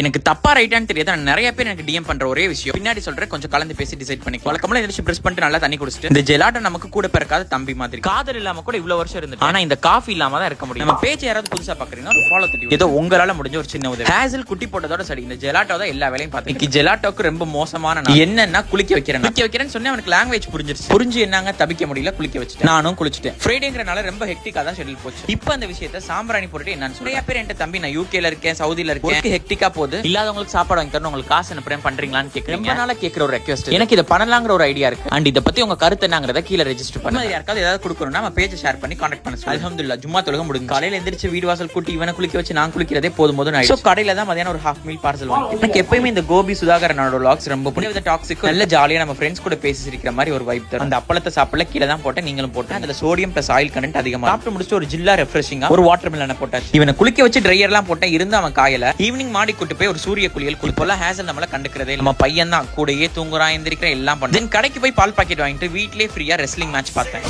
எனக்கு தப்பா ரைட்டான்னு தெரியாது. நிறைய பேர் எனக்கு டிஎம் பண்ற ஒரே விஷயம் பின்னாடி சொல்றேன், கொஞ்சம் கலந்து பேசி டிசைட் பண்ணி வழக்கமா எந்திரிச்சு பிரஸ் பண்ணிட்டு நல்லா தண்ணி குடிச்சிட்டு இந்த ஜெலாட்டோ நமக்கு கூட பிறக்காத தம்பி மாதிரி காதல் இல்லாம கூட இவ்வளவு வருஷம் இருந்து, ஆனா இந்த காஃபி இல்லாம தான் இருக்க முடியும். நம்ம பேஜ் யாராவது புதுசா பாக்குறீங்கன்னா ஒரு ஃபாலோ தட்டி ஏதோ உங்களால முடிஞ்ச ஒரு சின்ன உதவி. ஹேசல் குட்டி போட்டதோட சரி, இந்த ஜெலாட்டோ தான் எல்லா வேலையும் பார்த்து. ஜெலாட்டோக்கு ரொம்ப மோசமான என்னன்னா குளிக்க வைக்கிறேன்னு சொன்னேன். அவனுக்கு லாங்குவேஜ் புரிஞ்சு என்னங்க தபிக்க முடியல, குளிக்க வச்சு நானும் குளிச்சுட்டேன். ஃப்ரைடேங்கறனால ரொம்ப ஹெக்டிக்கா தான் ஷெட்யூல் போச்சு. இப்போ அந்த விஷயத்தை சாம்பிராணி போட்டுட்டு என்னன்னு நிறைய பேர் என்கிட்ட தம்பி நான் யூகேல இருக்கேன், சவுதியில இருக்கேன், ஹெக்டிக்கா போகுது, இல்லாதவங்களுக்கு சாப்பாடு வாங்கி தரணும், உங்களுக்கு காசு அனுப்புறேன் பண்றீங்களான்னு கேட்கறீங்க. ரொம்ப நாளா கேட்கிற ஒரு ரெக்வெஸ்ட். எனக்கு இதை பண்ணலாங்கிற ஒரு ஐடியா இருக்கு. அண்ட் இதை பத்தி உங்க கருத்து என்னங்கறத கீழே ரெஜிஸ்டர் பண்ணி யாருக்காவது ஏதாவது கொடுக்கணும்னா நம்ம பேஜ் ஷேர் பண்ணி கான்டாக்ட் பண்ண சொல்லி. அல்ஹம்துலில்லாஹ் ஜும்மா தொழுகை முடிஞ்சு காலையில எந்திரிச்சு வீடு வாசல் கூட்டி இவனை குளிக்க வச்சு நான் குளிக்கிறதே போதும். சோ கடையில தான் மதியானம் ஒரு ஹாஃப் மீல் பார்சல் வாங்கி. எனக்கு எப்பயுமே இந்த கோபி சுதாகரனோட vlogs ரொம்ப பிடிக்கும். டாக்ஸிக் நல்ல ஜாலியா நம்ம ஃப்ரெண்ட்ஸ் கூட பேசி சிரிக்கிற மாதிரி ஒரு வைப் தரும். அந்த அப்பளத்தை சாப்பிடல கீழே தான் போட்டேன், நீங்களும் போட்டேன். அதுல சோடியம் பிளஸ் ஆயில் கண்டென்ட் அதிகமா. சாப்பிட்டு முடிச்சு ஒரு ஜில்லா ரெஃப்ரெஷிங்கா ஒரு வாட்டர் மெலனை போட்டாச்சு. இவனை குளிக்க வச்சு ட்ரையர் எல்லாம் போட்டேன், இருந்து அவன் காயல. ஈவினிங் மாடி கூட்டு போய் ஒரு சூரிய குளியல் குளிப்போல. ஹேசல் நம்மள கண்டுக்கிறதே நம்ம பையன் தான், கூடயே தூங்குறான், எந்திரிக்கிற எல்லாம் பண்ண. தென் கடைக்கு போய் பால் பாக்கெட் வாங்கிட்டு வீட்லயே ஃப்ரீயா ரெஸ்லிங் மேட்ச் பார்த்தேன்.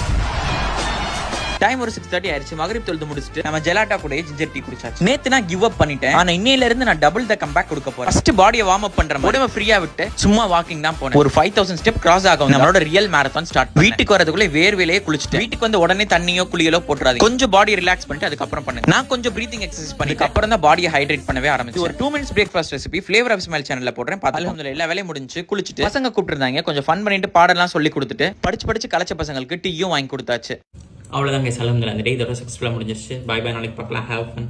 டைம் ஒரு 6:30 ஆயிடுச்சு. மகரிப் தொழுது முடிச்சுட்டு நம்ம ஜெலாட்டா கூட ஜிஞ்சர் டீ குடிச்சாச்சு. நேத்து நான் கிவ் அப் பண்ணிட்டேன், ஆனா இன்னையில இருந்து நான் டபுள் த கம்பேக் கொடுக்க போறேன். ஃபர்ஸ்ட் பாடியை வார்ம் அப் பண்ற மாதிரி உடம்ப ஃப்ரீயா விட்டு சும்மா வாக்கிங் தான் போனேன். ஒரு 5000 ஸ்டெப் கிராஸ் ஆகும். நம்மளோட ரியல் மேரத்தான் ஸ்டார்ட். வீட்டுக்கு வரதுக்குள்ள வேர்வையிலேயே குளிச்சுட்டு வீட்டுக்கு வந்து உடனே தண்ணியோ குளியலோ போட்டுறாது. கொஞ்சம் பாடி ரிலாக்ஸ் பண்ணிட்டு அதுக்கப்புறம் பண்ணுங்க. நான் கொஞ்சம் பிரீத்திங் எக்ஸசைஸ் பண்ணிட்டு அப்புறம் தான் பாடியை ஹைட்ரேட் பண்ணவே ஆரம்பிச்சு. ஒரு 2 minutes breakfast recipe flavour of smile சேனல்ல போடுறேன். அல்ஹம்துலில்லாஹ் எல்லா வேலையும் முடிஞ்சு குளிச்சுட்டு பசங்க கூப்பிட்டுருந்தாங்க, கொஞ்சம் ஃபன் பண்ணிட்டு பாடெல்லாம் சொல்லி கொடுத்துட்டு படிச்சு கலச்ச பசங்களுக்கு டீயும் வாங்கி கொடுத்தாச்சு. அவ்வளோதாங்க. அல்ஹம்துலில்லாஹ் இந்த டே இதோட சக்ஸஸ்ஃபுல்லாக முடிஞ்சிருச்சு. பை பை, நாளைக்கு பார்க்கலாம். Have fun.